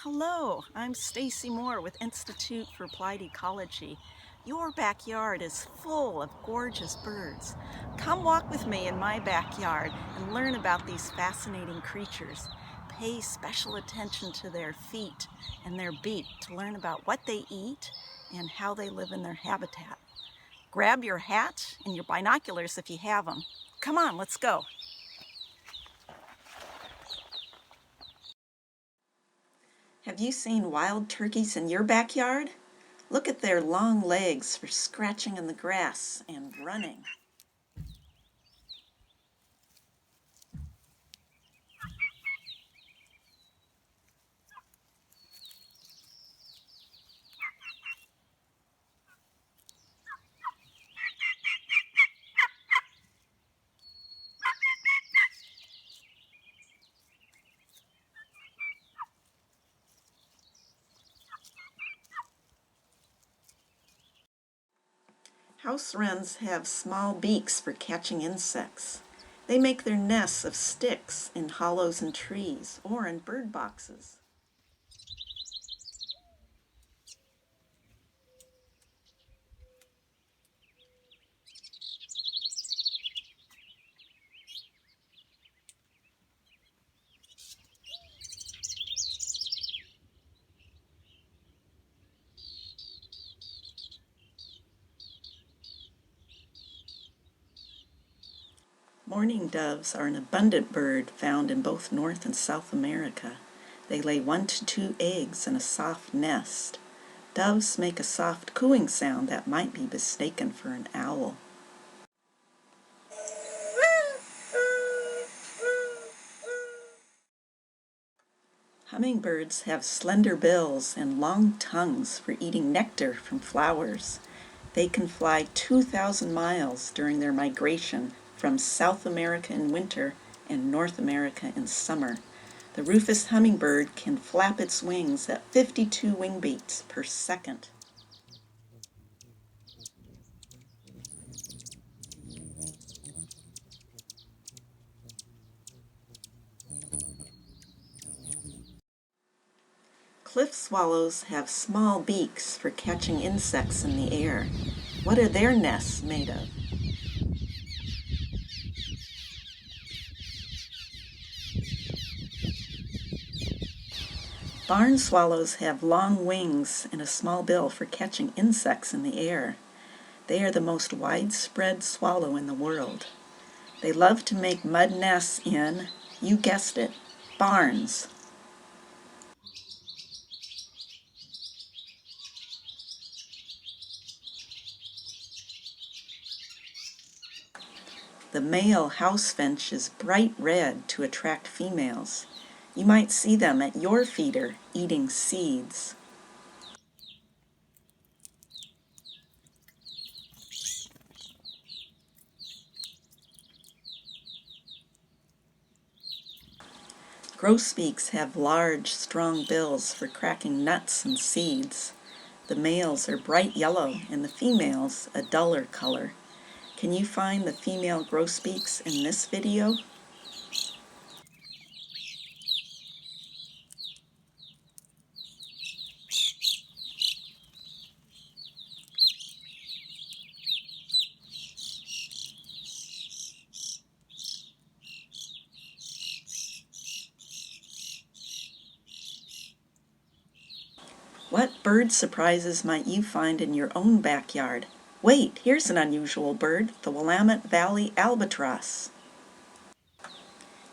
Hello, I'm Stacy Moore with Institute for Applied Ecology. Your backyard is full of gorgeous birds. Come walk with me in my backyard and learn about these fascinating creatures. Pay special attention to their feet and their beak to learn about what they eat and how they live in their habitat. Grab your hat and your binoculars if you have them. Come on, let's go. Have you seen wild turkeys in your backyard? Look at their long legs for scratching in the grass and running. House wrens have small beaks for catching insects. They make their nests of sticks in hollows in trees or in bird boxes. Mourning doves are an abundant bird found in both North and South America. They lay 1 to 2 eggs in a soft nest. Doves make a soft cooing sound that might be mistaken for an owl. Hummingbirds have slender bills and long tongues for eating nectar from flowers. They can fly 2,000 miles during their migration from South America in winter and North America in summer. The rufous hummingbird can flap its wings at 52 wing beats per second. Cliff swallows have small beaks for catching insects in the air. What are their nests made of? Barn swallows have long wings and a small bill for catching insects in the air. They are the most widespread swallow in the world. They love to make mud nests in, you guessed it, barns. The male house finch is bright red to attract females. You might see them at your feeder eating seeds. Grosbeaks have large, strong bills for cracking nuts and seeds. The males are bright yellow and the females a duller color. Can you find the female grosbeaks in this video? What bird surprises might you find in your own backyard? Wait, here's an unusual bird, the Willamette Valley albatross.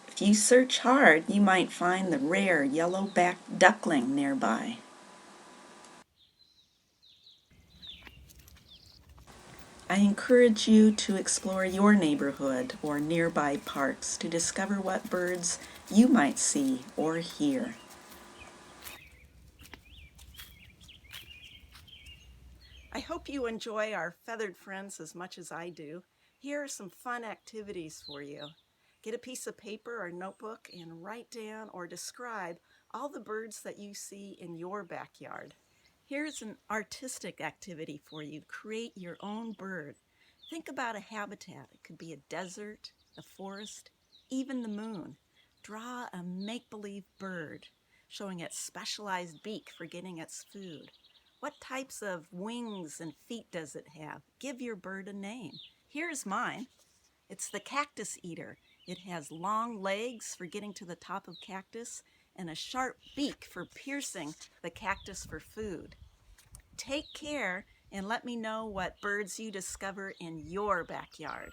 If you search hard, you might find the rare yellow-backed duckling nearby. I encourage you to explore your neighborhood or nearby parks to discover what birds you might see or hear. I hope you enjoy our feathered friends as much as I do. Here are some fun activities for you. Get a piece of paper or notebook and write down or describe all the birds that you see in your backyard. Here's an artistic activity for you. Create your own bird. Think about a habitat. It could be a desert, a forest, even the moon. Draw a make-believe bird. showing its specialized beak for getting its food. What types of wings and feet does it have? Give your bird a name. Here's mine. It's the cactus eater. It has long legs for getting to the top of cactus and a sharp beak for piercing the cactus for food. Take care and let me know what birds you discover in your backyard.